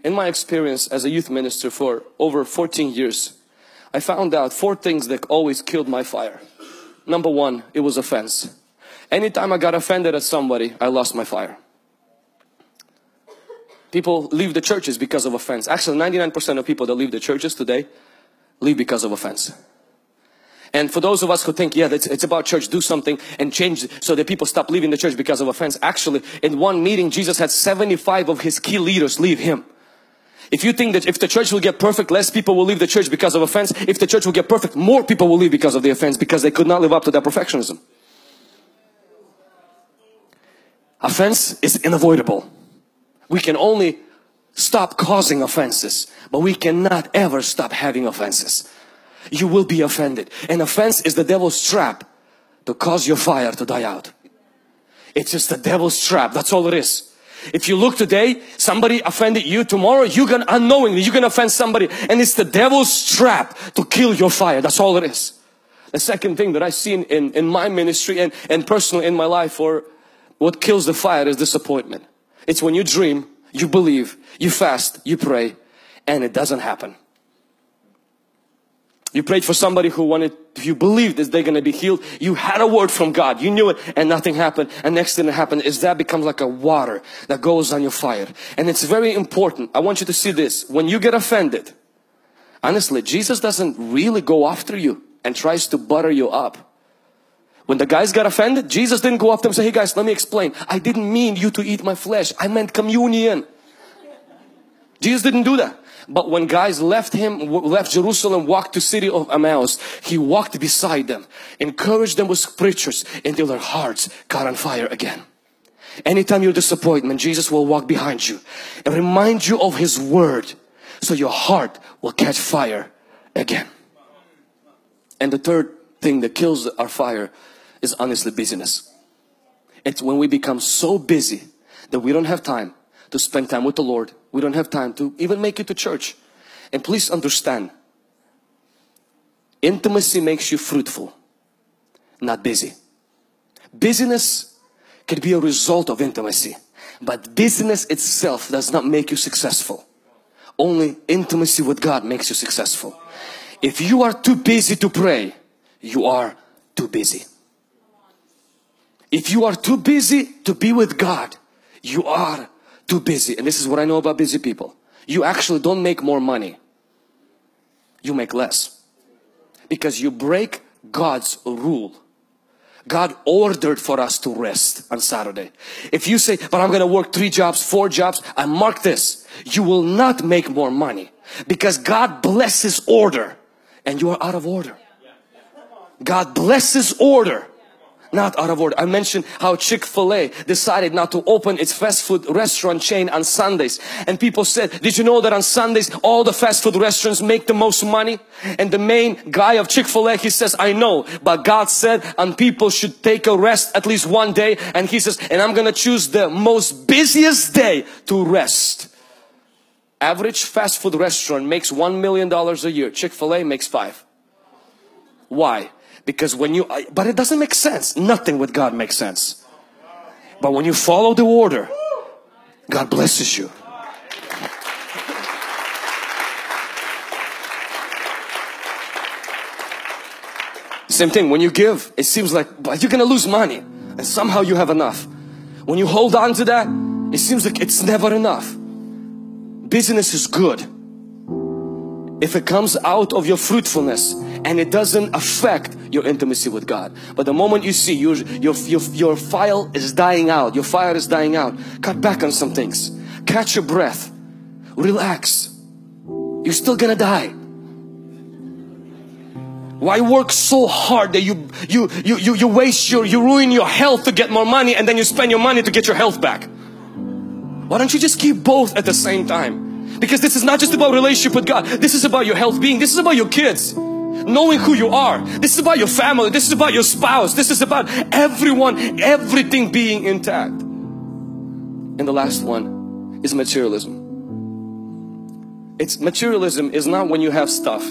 In my experience as a youth minister for over 14 years, I found out 4 things that always killed my fire. Number 1, it was offense. Anytime I got offended at somebody, I lost my fire. People leave the churches because of offense. Actually, 99% of people that leave the churches today leave because of offense. And for those of us who think, yeah, it's about church, do something and change so that people stop leaving the church because of offense. Actually, in one meeting, Jesus had 75 of His key leaders leave Him. If you think that if the church will get perfect, less people will leave the church because of offense. If the church will get perfect, more people will leave because of the offense, because they could not live up to that perfectionism. Offense is unavoidable. We can only stop causing offenses, but we cannot ever stop having offenses. You will be offended. And offense is the devil's trap to cause your fire to die out. It's just the devil's trap. That's all it is. If you look today, somebody offended you. Tomorrow, unknowingly, you're going to offend somebody. And it's the devil's trap to kill your fire. That's all it is. The second thing that I've seen in my ministry and personally in my life, or what kills the fire, is disappointment. It's when you dream, you believe, you fast, you pray, and it doesn't happen. You prayed for somebody you believed that they're going to be healed. You had a word from God. You knew it and nothing happened. And next thing that happened is that becomes like a water that goes on your fire. And it's very important. I want you to see this. When you get offended, honestly, Jesus doesn't really go after you and tries to butter you up. When the guys got offended, Jesus didn't go up to them and say, hey guys, let me explain. I didn't mean you to eat my flesh. I meant communion. Jesus didn't do that. But when guys left Jerusalem, walked to city of Emmaus, He walked beside them, encouraged them with scriptures until their hearts got on fire again. Anytime you're disappointed, Jesus will walk behind you and remind you of His word, so your heart will catch fire again. And the third thing that kills our fire is honestly busyness. It's when we become so busy that we don't have time to spend time with the Lord. We don't have time to even make it to church. And please understand, intimacy makes you fruitful, not busy. Busyness can be a result of intimacy, but busyness itself does not make you successful. Only intimacy with God makes you successful. If you are too busy to pray, you are too busy. If you are too busy to be with God, you are too busy. And this is what I know about busy people. You actually don't make more money. You make less. Because you break God's rule. God ordered for us to rest on Saturday. If you say, but I'm going to work 3 jobs, 4 jobs, I mark this. You will not make more money. Because God blesses order and you are out of order. God blesses order, not out of order. I mentioned how Chick-fil-A decided not to open its fast food restaurant chain on Sundays. And people said, did you know that on Sundays all the fast food restaurants make the most money? And the main guy of Chick-fil-A, he says, I know, but God said and people should take a rest at least one day. And he says, and I'm going to choose the most busiest day to rest. Average fast food restaurant makes $1 million a year. Chick-fil-A makes 5. Why? Because but it doesn't make sense. Nothing with God makes sense. But when you follow the order, God blesses you. Same thing, when you give, it seems like but you're going to lose money. And somehow you have enough. When you hold on to that, it seems like it's never enough. Business is good if it comes out of your fruitfulness and it doesn't affect your intimacy with God. But the moment you see your fire is dying out, your fire is dying out, cut back on some things. Catch your breath. Relax. You're still gonna die. Why work so hard that you waste you ruin your health to get more money, and then you spend your money to get your health back? Why don't you just keep both at the same time? Because this is not just about relationship with God. This is about your health being. This is about your kids. Knowing who you are. This is about your family. This is about your spouse. This is about everyone, everything being intact. And the last one is materialism. Materialism is not when you have stuff.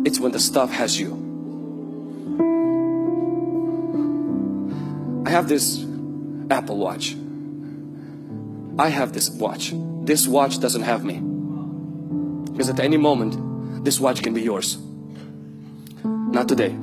It's when the stuff has you. I have this Apple Watch. I have this watch. this watch doesn't have me. Because at any moment, this watch can be yours. Not today.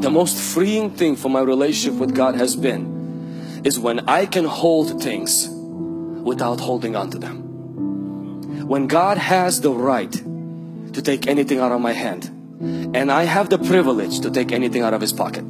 The most freeing thing for my relationship with God has been is when I can hold things without holding on to them. When God has the right to take anything out of my hand, and I have the privilege to take anything out of His pocket.